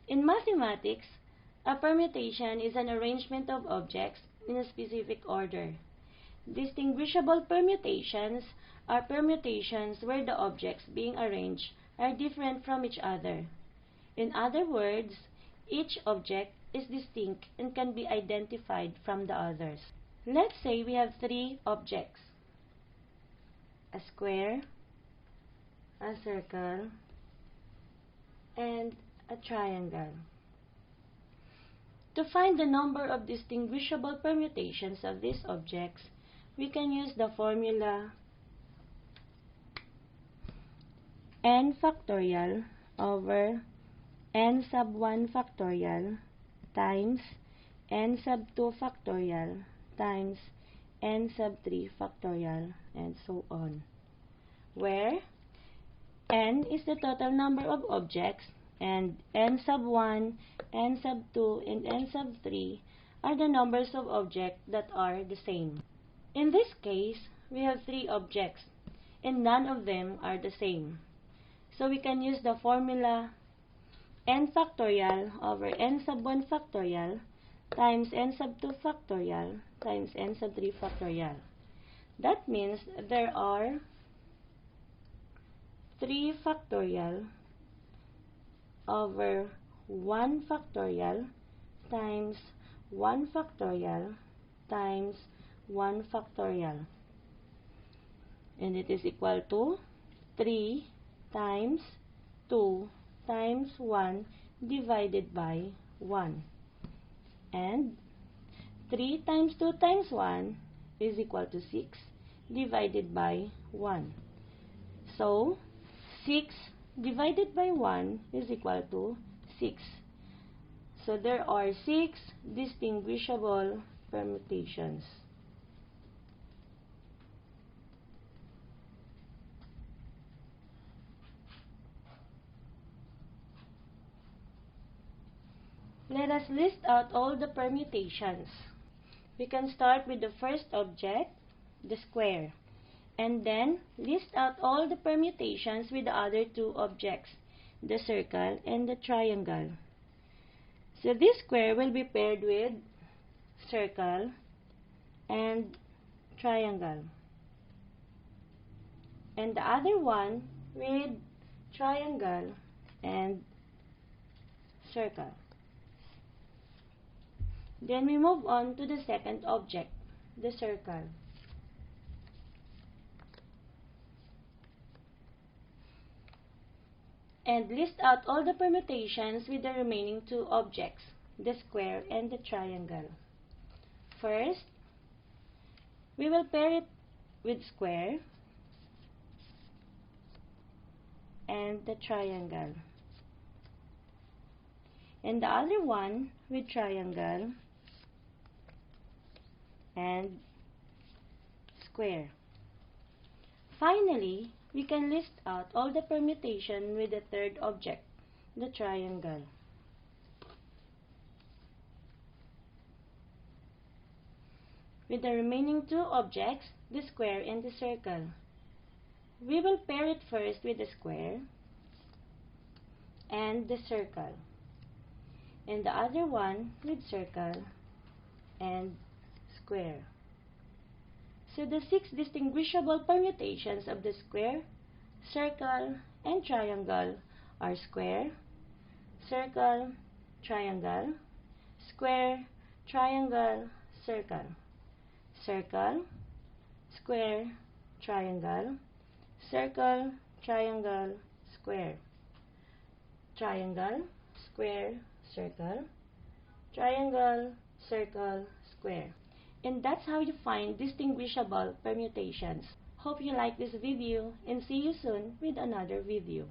In mathematics, a permutation is an arrangement of objects in a specific order. Distinguishable permutations are permutations where the objects being arranged are different from each other. In other words, each object is distinct and can be identified from the others. Let's say we have three objects: a square, a circle, and a triangle. To find the number of distinguishable permutations of these objects, we can use the formula n factorial over n sub 1 factorial times n sub 2 factorial times n sub 3 factorial, and so on, where n is the total number of objects and n sub 1, n sub 2, and n sub 3 are the numbers of objects that are the same. In this case, we have three objects and none of them are the same. So we can use the formula n factorial over n sub 1 factorial times n sub 2 factorial times n sub 3 factorial. That means there are 3 factorial over 1 factorial times 1 factorial times 1 factorial, and it is equal to 3 times 2 times 1 divided by 1, and 3 times 2 times 1 is equal to 6 divided by 1. So 6 divided by 1 is equal to 6. So there are 6 distinguishable permutations. Let us list out all the permutations. We can start with the first object, the square, and then list out all the permutations with the other two objects, the circle and the triangle. So this square will be paired with circle and triangle, and the other one with triangle and circle. Then we move on to the second object, the circle. And list out all the permutations with the remaining two objects, the square and the triangle. First, we will pair it with square and the triangle, and the other one with triangle and square. Finally, we can list out all the permutation with the third object, the triangle. With the remaining two objects, the square and the circle, we will pair it first with the square and the circle, and the other one with circle and square. So the 6 distinguishable permutations of the square, circle, and triangle are square, circle, triangle, square, triangle, circle, circle, square, triangle, circle, triangle, square, triangle, square, circle, triangle, circle, square. And that's how you find distinguishable permutations. Hope you like this video and see you soon with another video.